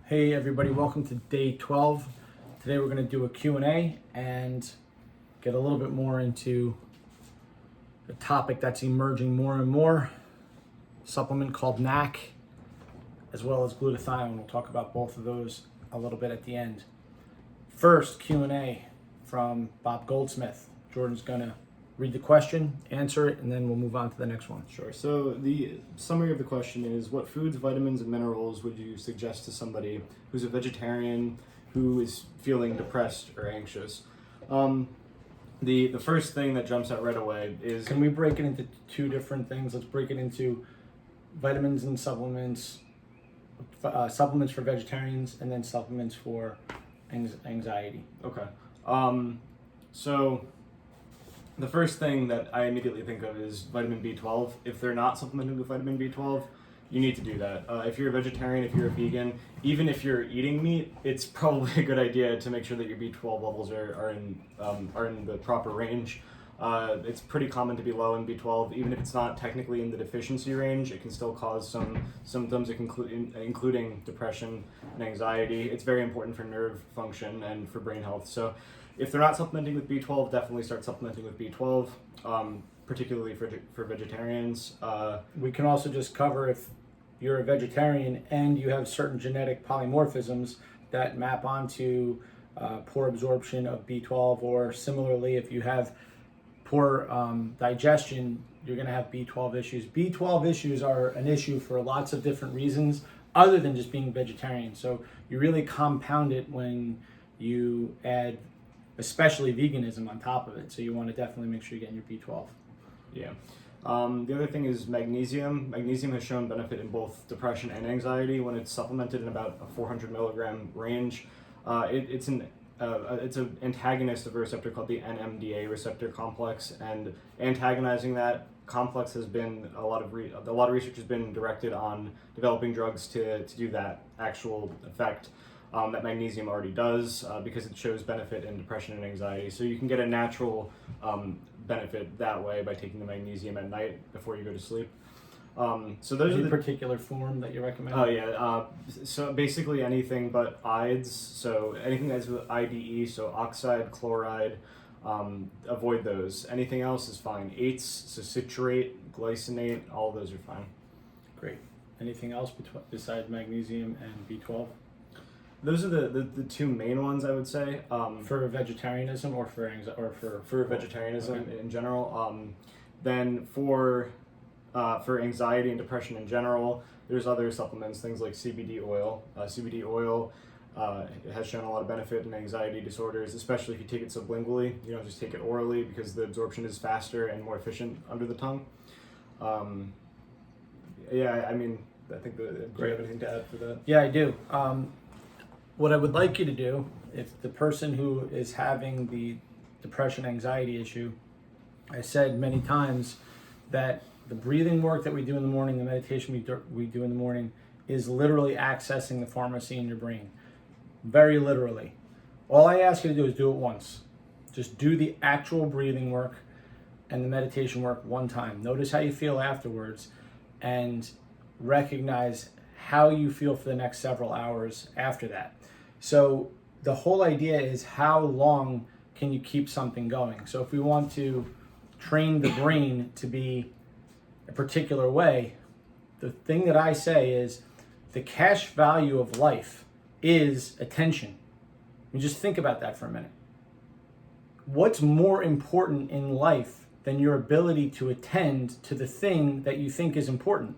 Hey everybody, welcome to day 12. Today we're going to do a Q&A and get a little bit more into a topic that's emerging more and more, supplement called NAC, as well as glutathione. We'll talk about both of those a little bit at the end. First, Q&A from Bob Goldsmith. Jordan's going to read the question, answer it, and then we'll move on to the next one. Sure. So the summary of the question is, what foods, vitamins, and minerals would you suggest to somebody who's a vegetarian who is feeling depressed or anxious? The first thing that jumps out right away is... Can we break it into two different things? Let's break it into vitamins and supplements, supplements for vegetarians, and then supplements for anxiety. Okay. So the first thing that I immediately think of is vitamin B12. If they're not supplemented with vitamin B12, you need to do that. If you're a vegetarian, if you're a vegan, even if you're eating meat, it's probably a good idea to make sure that your B12 levels are in the proper range. It's pretty common to be low in B12. Even if it's not technically in the deficiency range, it can still cause some symptoms, including depression and anxiety. It's very important for nerve function and for brain health. So if they're not supplementing with B12, definitely start supplementing with B12, particularly for vegetarians. We can also just cover if you're a vegetarian and you have certain genetic polymorphisms that map onto poor absorption of B12, or similarly, if you have poor digestion, you're going to have B12 issues. B12 issues are an issue for lots of different reasons other than just being vegetarian. So you really compound it when you add especially veganism on top of it. So you want to definitely make sure you're getting your B12. Yeah. The other thing is magnesium. Magnesium has shown benefit in both depression and anxiety when it's supplemented in about a 400 milligram range. It's an antagonist of a receptor called the NMDA receptor complex, and antagonizing that complex has been a lot of research has been directed on developing drugs to do that actual effect. That magnesium already does, because it shows benefit in depression and anxiety. So you can get a natural benefit that way by taking the magnesium at night before you go to sleep. So those Any are the particular form that you recommend? Oh yeah, so basically anything but ides, so anything that's with IDE, so oxide, chloride, avoid those. Anything else is fine. Eights, so citrate, glycinate, all of those are fine. Great. Anything else besides magnesium and B12? Those are the two main ones, I would say. For vegetarianism or for vegetarianism okay. in general. Then for anxiety and depression in general, there's other supplements, things like CBD oil. CBD oil has shown a lot of benefit in anxiety disorders, especially if you take it sublingually. You don't just take it orally, because the absorption is faster and more efficient under the tongue. Yeah, I mean, I think do you have anything to add for that? Yeah, I do. What I would like you to do, if the person who is having the depression anxiety issue, I said many times that the breathing work that we do in the morning, the meditation we do in the morning, is literally accessing the pharmacy in your brain. Very literally. All I ask you to do is do it once. Just do the actual breathing work and the meditation work one time. Notice how you feel afterwards, and recognize how you feel for the next several hours after that. So the whole idea is, how long can you keep something going? So if we want to train the brain to be a particular way, the thing that I say is the cash value of life is attention. You just think about that for a minute. What's more important in life than your ability to attend to the thing that you think is important?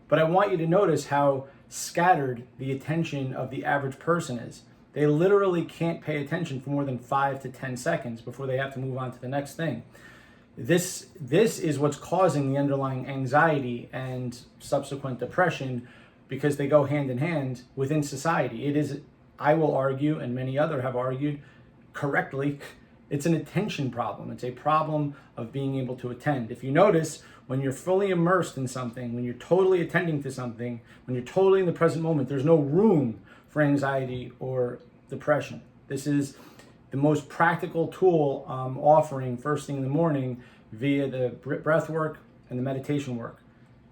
But I want you to notice how scattered the attention of the average person is. They literally can't pay attention for more than 5 to 10 seconds before they have to move on to the next thing. This is what's causing the underlying anxiety and subsequent depression, because they go hand in hand within society. It is, I will argue, and many others have argued correctly, it's an attention problem. It's a problem of being able to attend. If you notice, when you're fully immersed in something, when you're totally attending to something, when you're totally in the present moment, there's no room for anxiety or depression. This is the most practical tool I'm offering first thing in the morning via the breath work and the meditation work.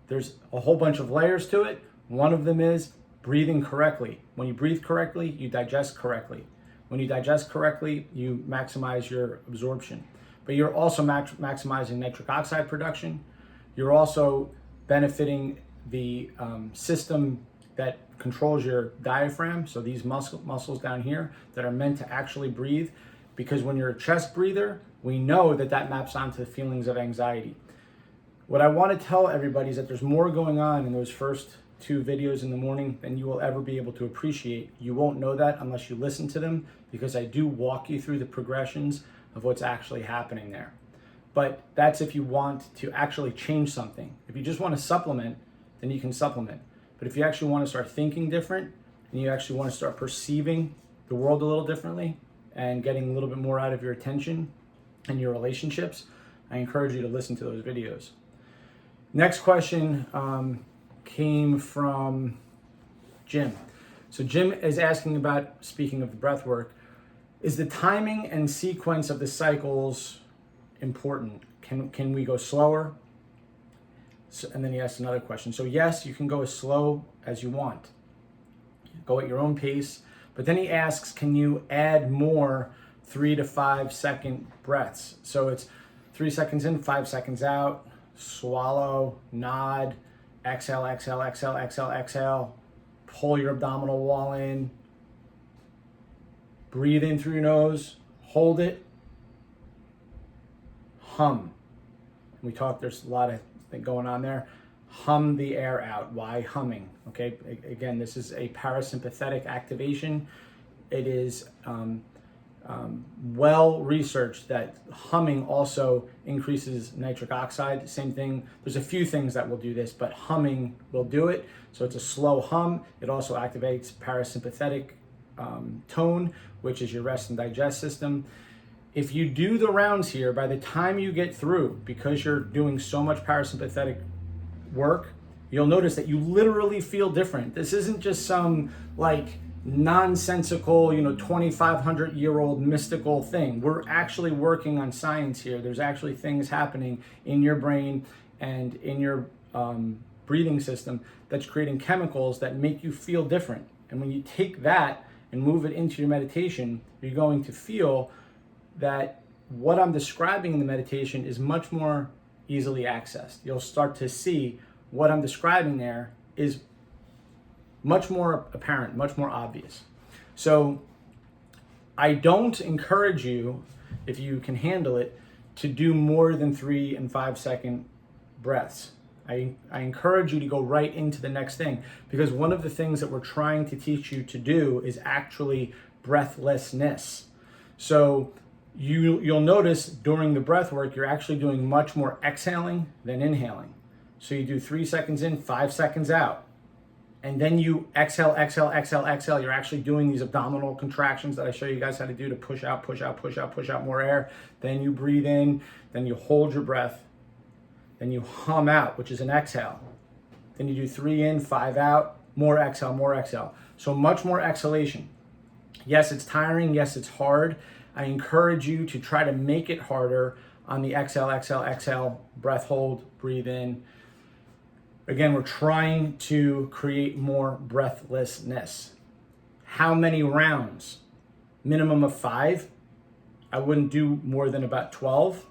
There's a whole bunch of layers to it. One of them is breathing correctly. When you breathe correctly, you digest correctly. When you digest correctly, you maximize your absorption. But you're also maximizing nitric oxide production. You're also benefiting the system that controls your diaphragm. So these muscles down here that are meant to actually breathe. Because when you're a chest breather, we know that that maps onto the feelings of anxiety. What I want to tell everybody is that there's more going on in those first 2 videos in the morning than you will ever be able to appreciate. You won't know that unless you listen to them, because I do walk you through the progressions of what's actually happening there. But that's if you want to actually change something. If you just want to supplement, then you can supplement. But if you actually want to start thinking different, and you actually want to start perceiving the world a little differently and getting a little bit more out of your attention and your relationships, I encourage you to listen to those videos. Next question came from Jim. So Jim is asking about, speaking of the breath work, is the timing and sequence of the cycles important? Can we go slower? So, and then he asked another question. So yes, you can go as slow as you want. Go at your own pace. But then he asks, can you add more 3 to 5 second breaths? So it's 3 seconds in, 5 seconds out, swallow, nod, exhale, exhale, exhale, exhale, exhale, pull your abdominal wall in, breathe in through your nose, hold it, hum. We talked, there's a lot of things going on there. Hum the air out. Why humming? Okay, again, this is a parasympathetic activation. It is well researched that humming also increases nitric oxide. Same thing. There's a few things that will do this, but humming will do it. So it's a slow hum. It also activates parasympathetic tone, which is your rest and digest system. If you do the rounds here, by the time you get through, because you're doing so much parasympathetic work, you'll notice that you literally feel different. This isn't just some like nonsensical, 2,500-year-old mystical thing. We're actually working on science here. There's actually things happening in your brain and in your breathing system that's creating chemicals that make you feel different. And when you take that and move it into your meditation, you're going to feel that what I'm describing in the meditation is much more easily accessed. You'll start to see what I'm describing there is much more apparent, much more obvious. So I don't encourage you, if you can handle it, to do more than 3 and 5 second breaths. I encourage you to go right into the next thing, because one of the things that we're trying to teach you to do is actually breathlessness. So you'll notice during the breath work, you're actually doing much more exhaling than inhaling. So you do 3 seconds in, 5 seconds out. And then you exhale, exhale, exhale, exhale. You're actually doing these abdominal contractions that I show you guys how to do to push out, push out, push out, push out more air. Then you breathe in, then you hold your breath. Then you hum out, which is an exhale. Then you do 3 in, 5 out, more exhale, more exhale. So much more exhalation. Yes, it's tiring. Yes, it's hard. I encourage you to try to make it harder on the exhale, exhale, exhale, breath hold, breathe in. Again, we're trying to create more breathlessness. How many rounds? Minimum of 5. I wouldn't do more than about 12.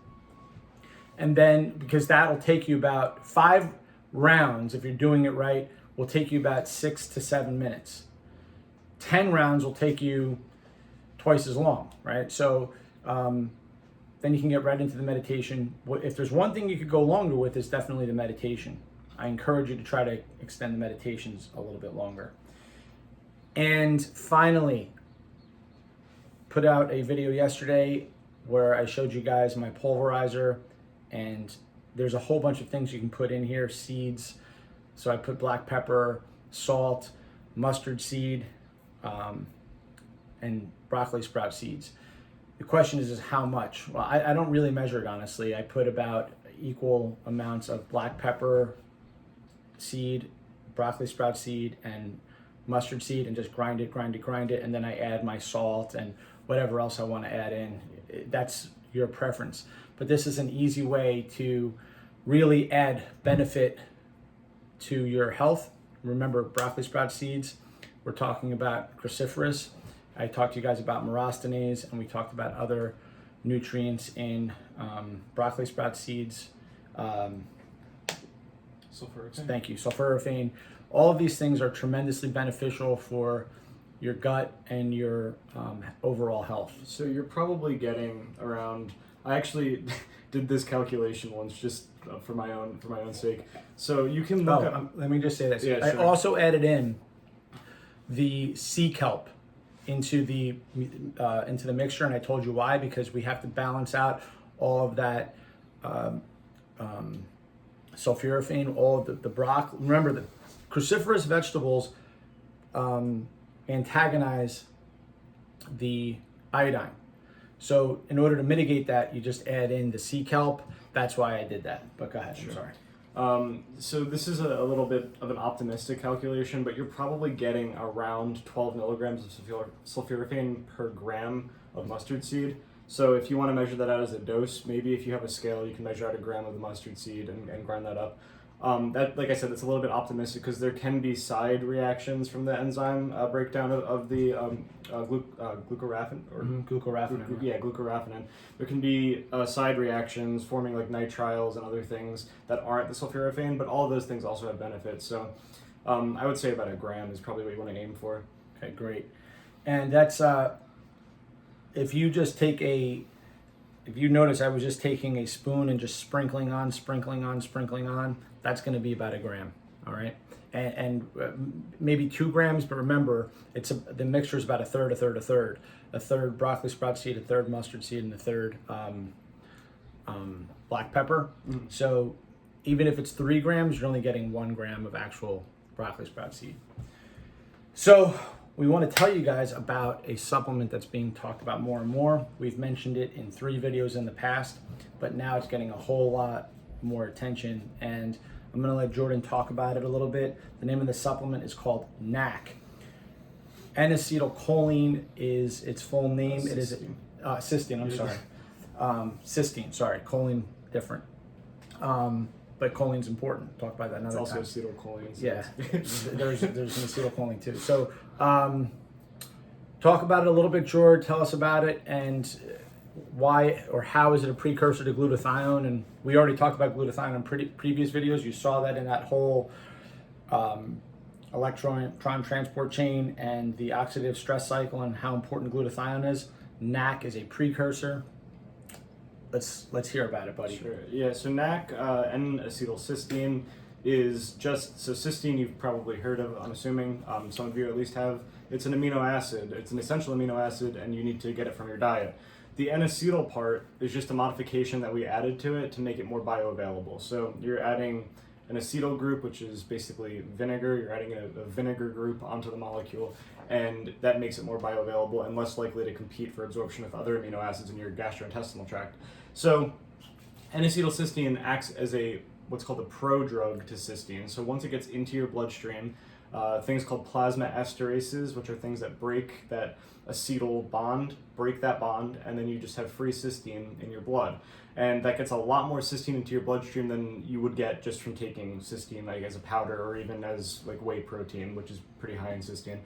And then, because that'll take you about 5 rounds, if you're doing it right, will take you about 6 to 7 minutes. 10 rounds will take you twice as long, right? So then you can get right into the meditation. If there's one thing you could go longer with, it's definitely the meditation. I encourage you to try to extend the meditations a little bit longer. And finally, put out a video yesterday where I showed you guys my pulverizer, and there's a whole bunch of things you can put in here, seeds. So I put black pepper, salt, mustard seed, and broccoli sprout seeds. The question is how much? Well, I don't really measure it, honestly. I put about equal amounts of black pepper seed, broccoli sprout seed, and mustard seed, and just grind it, and then I add my salt and whatever else I want to add in. That's your preference. But this is an easy way to really add benefit to your health. Remember, broccoli sprout seeds we're talking about cruciferous. I talked to you guys about myrostenase, and we talked about other nutrients in broccoli sprout seeds. Sulforaphane. Thank you, sulforaphane. All of these things are tremendously beneficial for your gut and your overall health. So you're probably getting around. I actually did this calculation once, just for my own sake. So you can look up. Let me just say this. Yeah, I sure. also added in the sea kelp into the mixture, and I told you why, because we have to balance out all of that sulforaphane, all of the broccoli. Remember, the cruciferous vegetables antagonize the iodine. So in order to mitigate that, you just add in the sea kelp. That's why I did that. But go ahead. Sure. I'm sorry. So this is a little bit of an optimistic calculation, but you're probably getting around 12 milligrams of sulforaphane per gram of mustard seed. So if you want to measure that out as a dose, maybe if you have a scale, you can measure out a gram of the mustard seed and grind that up. That, like I said, it's a little bit optimistic because there can be side reactions from the enzyme breakdown of the glucoraphanin. Glucoraphanin. There can be side reactions forming like nitriles and other things that aren't the sulforaphane, but all of those things also have benefits. So I would say about a gram is probably what you want to aim for. Okay, great. And that's if you notice, I was just taking a spoon and just sprinkling on, that's going to be about a gram, all right? And maybe 2 grams, but remember, the mixture is about a third. A third broccoli sprout seed, a third mustard seed, and a third black pepper. Mm. So even if it's 3 grams, you're only getting 1 gram of actual broccoli sprout seed. So we want to tell you guys about a supplement that's being talked about more and more. We've mentioned it in 3 videos in the past, but now it's getting a whole lot more attention, and I'm going to let Jordan talk about it a little bit. The name of the supplement is called NAC. N-acetylcholine is its full name. Cysteine. It is cysteine. I'm sorry, cysteine. Sorry, choline different. But choline's important. Talk about that another It's also time. acetylcholine. So Yeah, there's an acetylcholine too. So talk about it a little bit, George. Tell us about it and why or how is it a precursor to glutathione? And we already talked about glutathione in previous videos. You saw that in that whole electron transport chain and the oxidative stress cycle and how important glutathione is. NAC is a precursor. Let's hear about it, buddy. Sure. Yeah. So NAC, N-acetylcysteine, is just cysteine. You've probably heard of. I'm assuming some of you at least have. It's an amino acid. It's an essential amino acid, and you need to get it from your diet. The N-acetyl part is just a modification that we added to it to make it more bioavailable. So you're adding an acetyl group, which is basically vinegar. You're adding a vinegar group onto the molecule, and that makes it more bioavailable and less likely to compete for absorption with other amino acids in your gastrointestinal tract. So N-acetylcysteine acts as what's called a prodrug to cysteine. So once it gets into your bloodstream, things called plasma esterases, which are things that break that acetyl bond, break that bond, and then you just have free cysteine in your blood. And that gets a lot more cysteine into your bloodstream than you would get just from taking cysteine like as a powder or even as like whey protein, which is pretty high in cysteine.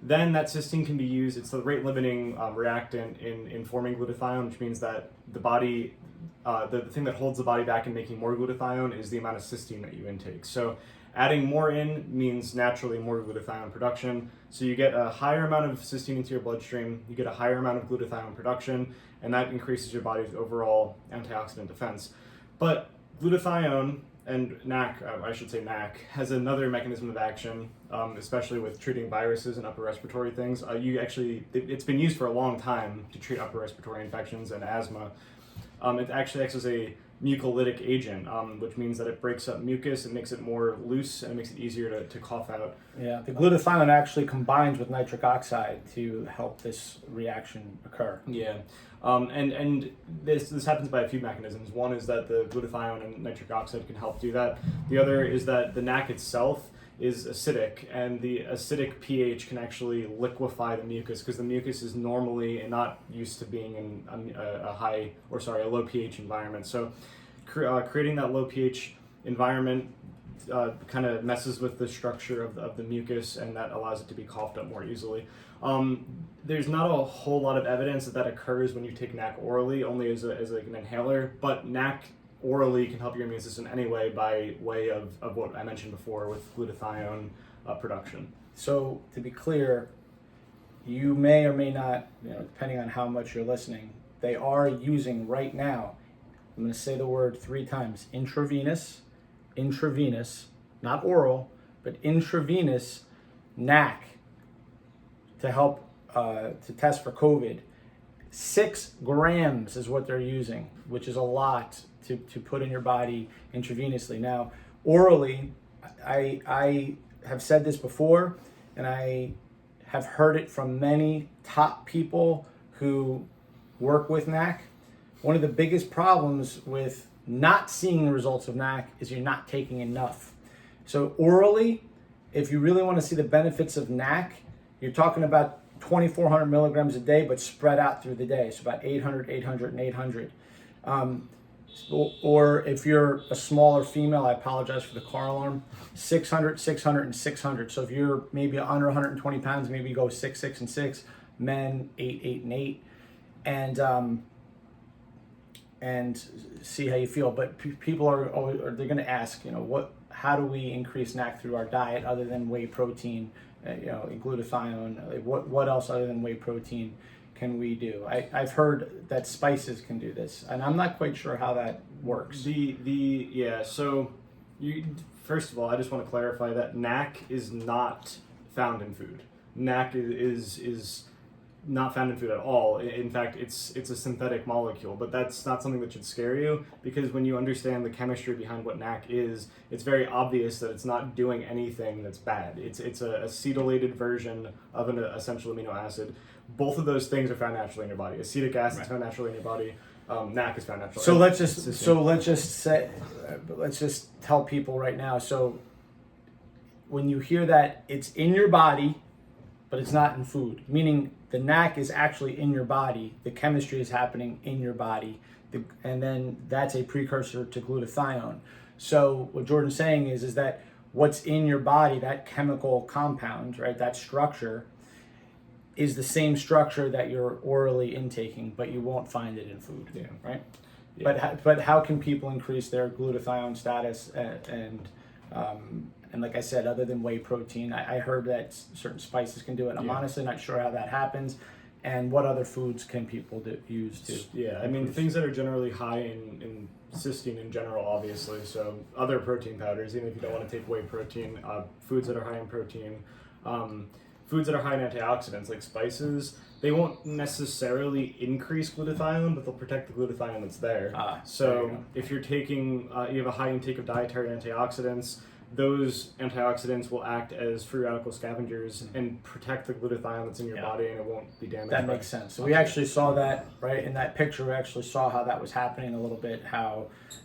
Then that cysteine can be used, it's the rate limiting reactant in forming glutathione, which means that the body, the thing that holds the body back in making more glutathione is the amount of cysteine that you intake. So adding more in means naturally more glutathione production. So you get a higher amount of cysteine into your bloodstream, you get a higher amount of glutathione production, and that increases your body's overall antioxidant defense. But glutathione and NAC, I should say NAC, has another mechanism of action, especially with treating viruses and upper respiratory things. It's been used for a long time to treat upper respiratory infections and asthma. It actually acts as a mucolytic agent, which means that it breaks up mucus, it makes it more loose, and it makes it easier to cough out. Yeah, the glutathione actually combines with nitric oxide to help this reaction occur. Yeah, and this happens by a few mechanisms. One is that the glutathione and nitric oxide can help do that. The other is that the NAC itself is acidic, and the acidic pH can actually liquefy the mucus because the mucus is normally not used to being in a low pH environment. So creating that low pH environment kind of messes with the structure of the mucus, and that allows it to be coughed up more easily. There's not a whole lot of evidence that occurs when you take NAC orally, only as like an inhaler, but NAC orally can help your immune system anyway by way of what I mentioned before with glutathione production. So to be clear, you may or may not, depending on how much you're listening, they are using right now, I'm going to say the word 3 times, intravenous, not oral, but intravenous NAC to help to test for COVID. 6 grams is what they're using, which is a lot to put in your body intravenously. Now, orally, I have said this before, and I have heard it from many top people who work with NAC. One of the biggest problems with not seeing the results of NAC is you're not taking enough. So orally, if you really want to see the benefits of NAC, you're talking about 2,400 milligrams a day, but spread out through the day. So about 800, 800, and 800. Or if you're a smaller female, I apologize for the car alarm, 600, 600, and 600. So if you're maybe under 120 pounds, maybe you go 6, 6, and 6. Men, 8, 8, and 8. And see how you feel. But people are they're going to ask, how do we increase NAC through our diet other than whey protein, glutathione? What else other than whey protein can we do? I've heard that spices can do this, and I'm not quite sure how that works. So first of all, I just want to clarify that NAC is not found in food. NAC is not found in food at all. In fact, it's a synthetic molecule, but that's not something that should scare you, because when you understand the chemistry behind what NAC is, it's very obvious that it's not doing anything that's bad. It's a acetylated version of an essential amino acid. Both of those things are found naturally in your body. Acetic acid is found naturally in your body. NAC is found naturally. Let's just tell people right now. So when you hear that it's in your body, but it's not in food, meaning the NAC is actually in your body, the chemistry is happening in your body, and then that's a precursor to glutathione. So what Jordan's saying is that what's in your body, that chemical compound, right, that structure, is the same structure that you're orally intaking, but you won't find it in food, right? Yeah. But how can people increase their glutathione status and like I said, other than whey protein? I heard that certain spices can do it. I'm honestly not sure how that happens. And what other foods can people use to? Yeah, I mean, things that are generally high in cysteine in general, obviously. So other protein powders, even if you don't want to take whey protein, foods that are high in protein, foods that are high in antioxidants, like spices, they won't necessarily increase glutathione, but they'll protect the glutathione that's there. So if you're taking, you have a high intake of dietary antioxidants, those antioxidants will act as free radical scavengers and protect the glutathione that's in your body, and it won't be damaged. That makes sense. So we actually saw that, right, in that picture. We actually saw how that was happening a little bit,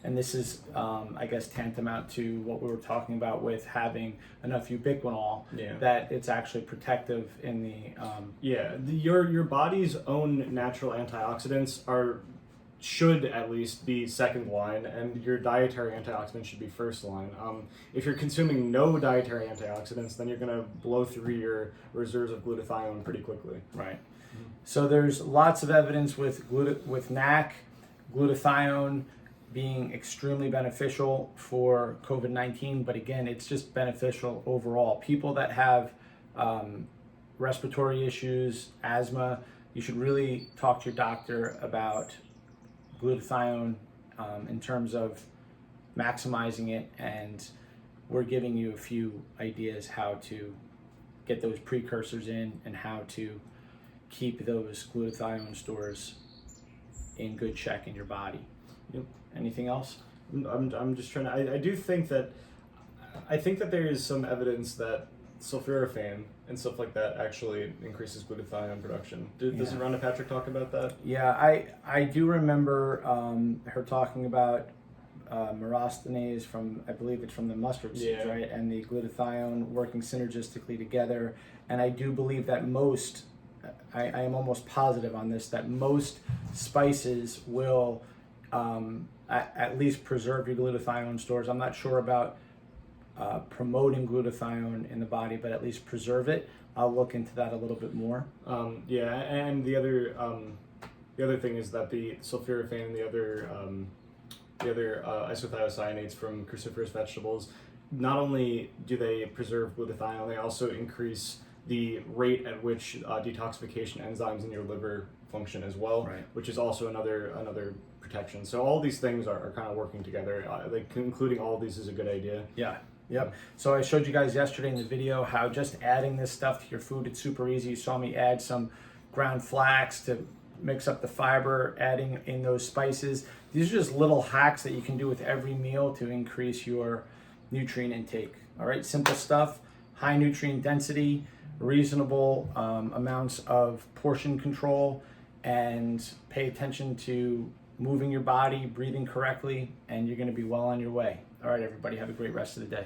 and this is, I guess, tantamount to what we were talking about with having enough ubiquinol, that it's actually protective in the... Your body's own natural antioxidants should at least be second line, and your dietary antioxidants should be first line. If you're consuming no dietary antioxidants, then you're going to blow through your reserves of glutathione pretty quickly. Right. Mm-hmm. So there's lots of evidence with NAC, glutathione being extremely beneficial for COVID-19, but again, it's just beneficial overall. People that have respiratory issues, asthma, you should really talk to your doctor about glutathione in terms of maximizing it, and we're giving you a few ideas how to get those precursors in and how to keep those glutathione stores in good check in your body. Yep. Anything else? I'm just trying to, I think that there is some evidence that sulforaphane and stuff like that actually increases glutathione production. Doesn't Rhonda Patrick talk about that? Yeah, I do remember her talking about myrostenase from, I believe it's from the mustard seeds, right? And the glutathione working synergistically together. And I do believe that I am almost positive on this, that most spices will at least preserve your glutathione stores. I'm not sure about promoting glutathione in the body, but at least preserve it. I'll look into that a little bit more. Yeah, and the other thing is that the sulforaphane and the other isothiocyanates from cruciferous vegetables, not only do they preserve glutathione, they also increase the rate at which detoxification enzymes in your liver function as well, Right. which is also another protection. So all these things are kind of working together. Like including all of these is a good idea. Yeah. Yep. So I showed you guys yesterday in the video how just adding this stuff to your food, it's super easy. You saw me add some ground flax to mix up the fiber, adding in those spices. These are just little hacks that you can do with every meal to increase your nutrient intake. All right, simple stuff, high nutrient density, reasonable amounts of portion control, and pay attention to moving your body, breathing correctly, and you're going to be well on your way. All right, everybody, have a great rest of the day.